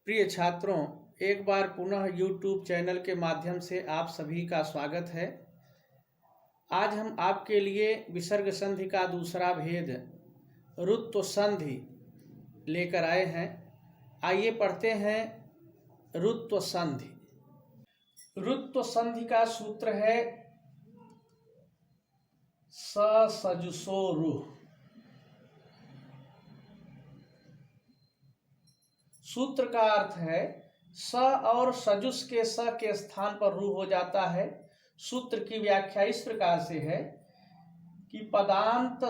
प्रिय छात्रों, एक बार पुनः YouTube चैनल के माध्यम से आप सभी का स्वागत है। आज हम आपके लिए विसर्ग संधि का दूसरा भेद ऋत्व संधि लेकर आए हैं। आइए पढ़ते हैं ऋत्व संधि। ऋत्व संधि का सूत्र है ससजुषो रुः। सूत्र का अर्थ है स और सजुस के स के स्थान पर रू हो जाता है। सूत्र की व्याख्या इस प्रकार से है कि पदांत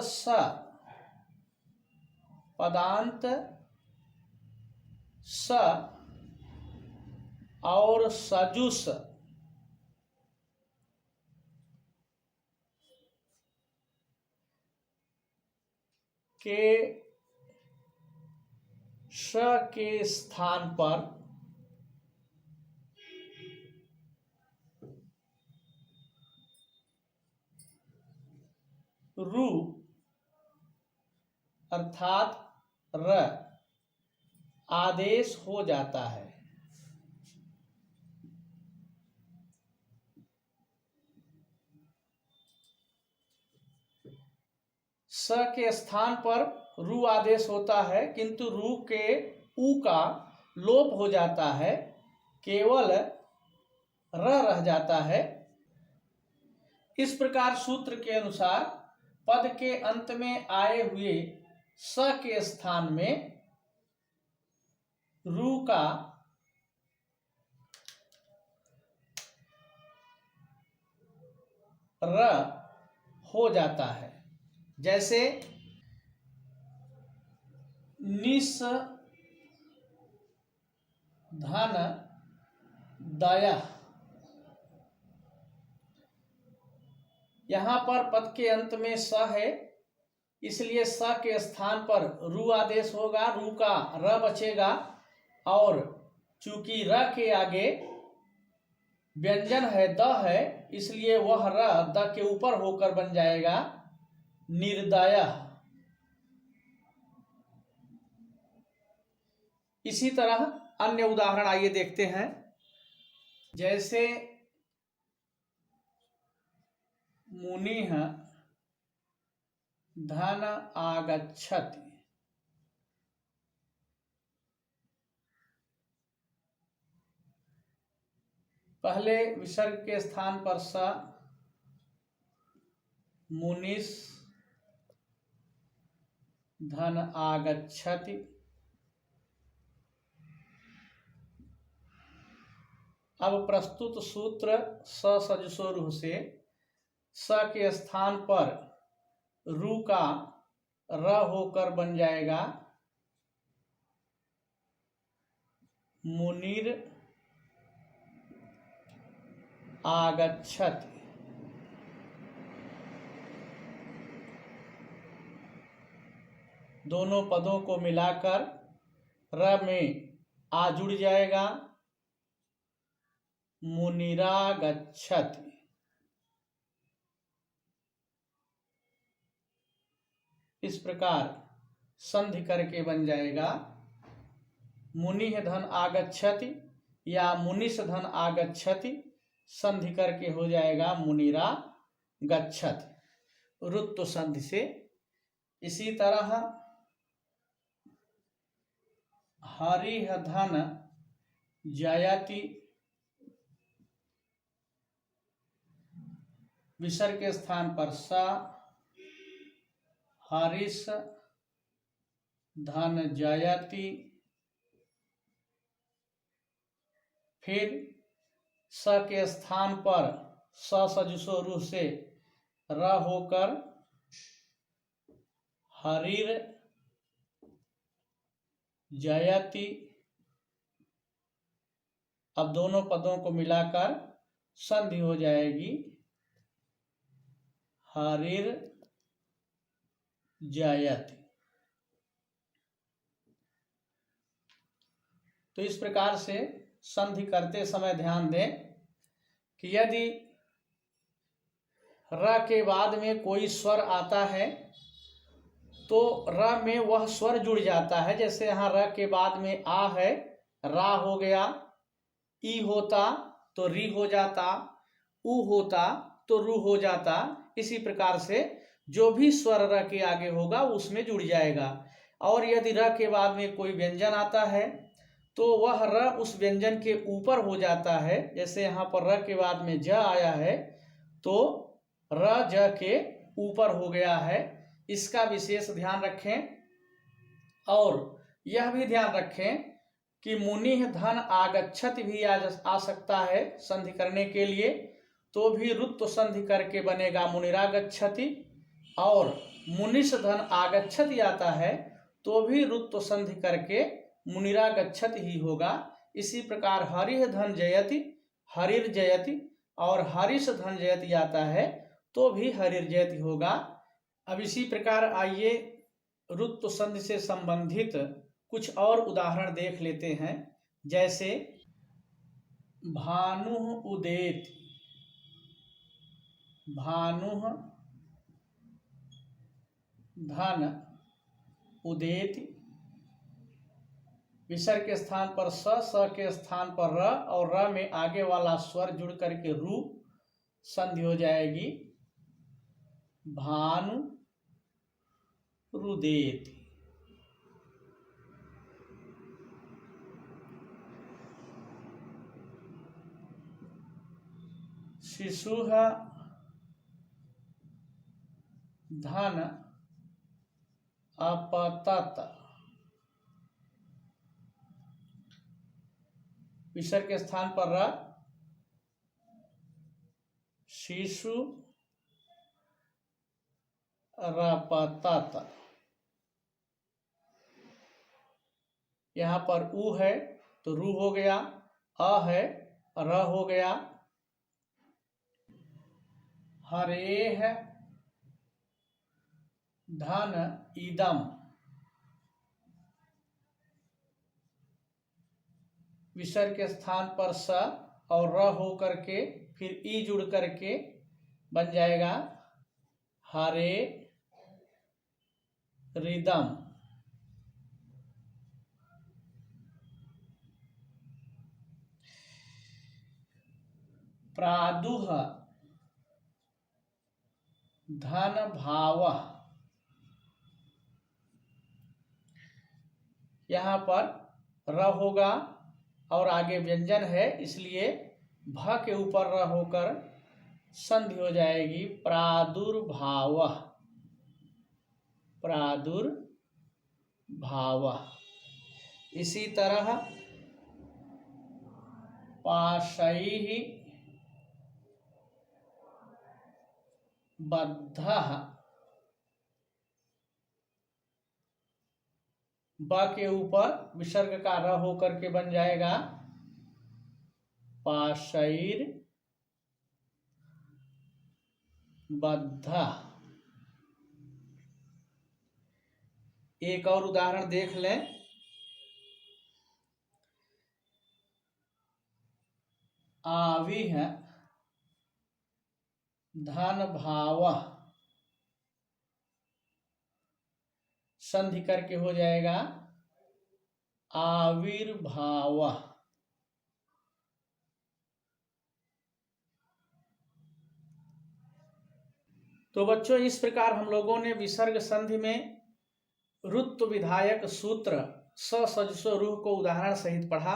स और सजुस के श के स्थान पर रू अर्थात र आदेश हो जाता है। स के स्थान पर रू आदेश होता है, किंतु रू के ऊ का लोप हो जाता है, केवल र रह जाता है। इस प्रकार सूत्र के अनुसार पद के अंत में आए हुए स के स्थान में रू का र हो जाता है। जैसे निस धन दयः, यहाँ पर पद के अंत में स है, इसलिए स के स्थान पर रू आदेश होगा, रू का र बचेगा और चूंकि र के आगे व्यंजन है द है, इसलिए वह र द के ऊपर होकर बन जाएगा निर्दयः। इसी तरह अन्य उदाहरण आइए देखते हैं। जैसे मुनिः धन आगच्छति, पहले विसर्ग के स्थान पर स, मुनिस् धन आगच्छति। अब प्रस्तुत सूत्र ससजुषो रुः से स के स्थान पर रू का र होकर बन जाएगा मुनिर आगच्छति। दोनों पदों को मिलाकर र में आ जुड़ जाएगा मुनिरागच्छति। इस प्रकार संधि करके बन जाएगा मुनिः धन आगच्छति या मुनिस् धन आगच्छति, संधि करके हो जाएगा मुनिरागच्छति ऋत्व संधि से। इसी तरह हरिः धन जयति, विसर्ग के स्थान पर स, हरिस् धन जयति, फिर स के स्थान पर ससजुषो रुः से र होकर हरिर जयति। अब दोनों पदों को मिलाकर संधि हो जाएगी हरिर जयति। तो इस प्रकार से संधि करते समय ध्यान दें कि यदि र के बाद में कोई स्वर आता है तो र में वह स्वर जुड़ जाता है। जैसे यहाँ र के बाद में आ है रा हो गया, ई होता तो री हो जाता, उ होता तो रू हो जाता। इसी प्रकार से जो भी स्वर र के आगे होगा उसमें जुड़ जाएगा। और यदि र के बाद में कोई व्यंजन आता है तो वह र उस व्यंजन के ऊपर हो जाता है। जैसे यहाँ पर र के बाद में ज आया है तो र ज के ऊपर हो गया है। इसका विशेष ध्यान रखें। और यह भी ध्यान रखें कि मुनिः धन आगच्छति भी आ सकता है संधि करने के लिए, तो भी रुत्व संधि करके बनेगा मुनिरागच्छति। और मुनिश धन आगच्छति आता है तो भी रुत्व संधि करके मुनिरागच्छति ही होगा। इसी प्रकार हरिः धन जयति, हरिर् जयति, और हरिष धन जयति आता है तो भी हरिर् जयति होगा। अब इसी प्रकार आइए रुत्व संधि से संबंधित कुछ और उदाहरण देख लेते हैं। जैसे भानुः उदेति, भानुः धन उदेति, विसर्ग के स्थान पर स के स्थान पर र, और र में आगे वाला स्वर जुड़ करके रू संधि हो जाएगी, भानु रुदेति। शिशुः धन अपतत, विसर्ग के स्थान पर र, शिशु रपतत। यहाँ पर उ है तो रू हो गया, अ है र हो गया। हरेः धन इदम, विसर्ग के स्थान पर स और र हो करके फिर ई जुड़ करके बन जाएगा हरे रिदम। प्रादुः धन भावः, यहाँ पर र होगा और आगे व्यंजन है इसलिए भ के ऊपर र होकर संधि हो जाएगी, प्रादुर्भावः, प्रादुर्भावः। इसी तरह पाशैः बद्धः, ब के ऊपर विसर्ग का र होकर के बन जाएगा पाशैर बद्धः। एक और उदाहरण देख लें। आविः धन भावः, संधि करके हो जाएगा आविर्भावः। तो बच्चों इस प्रकार हम लोगों ने विसर्ग संधि में रुत्व विधायक सूत्र ससजसो रूह को उदाहरण सहित पढ़ा।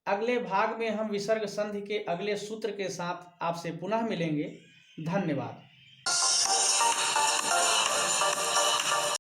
अगले भाग में हम विसर्ग संधि के अगले सूत्र के साथ आपसे पुनः मिलेंगे। धन्यवाद।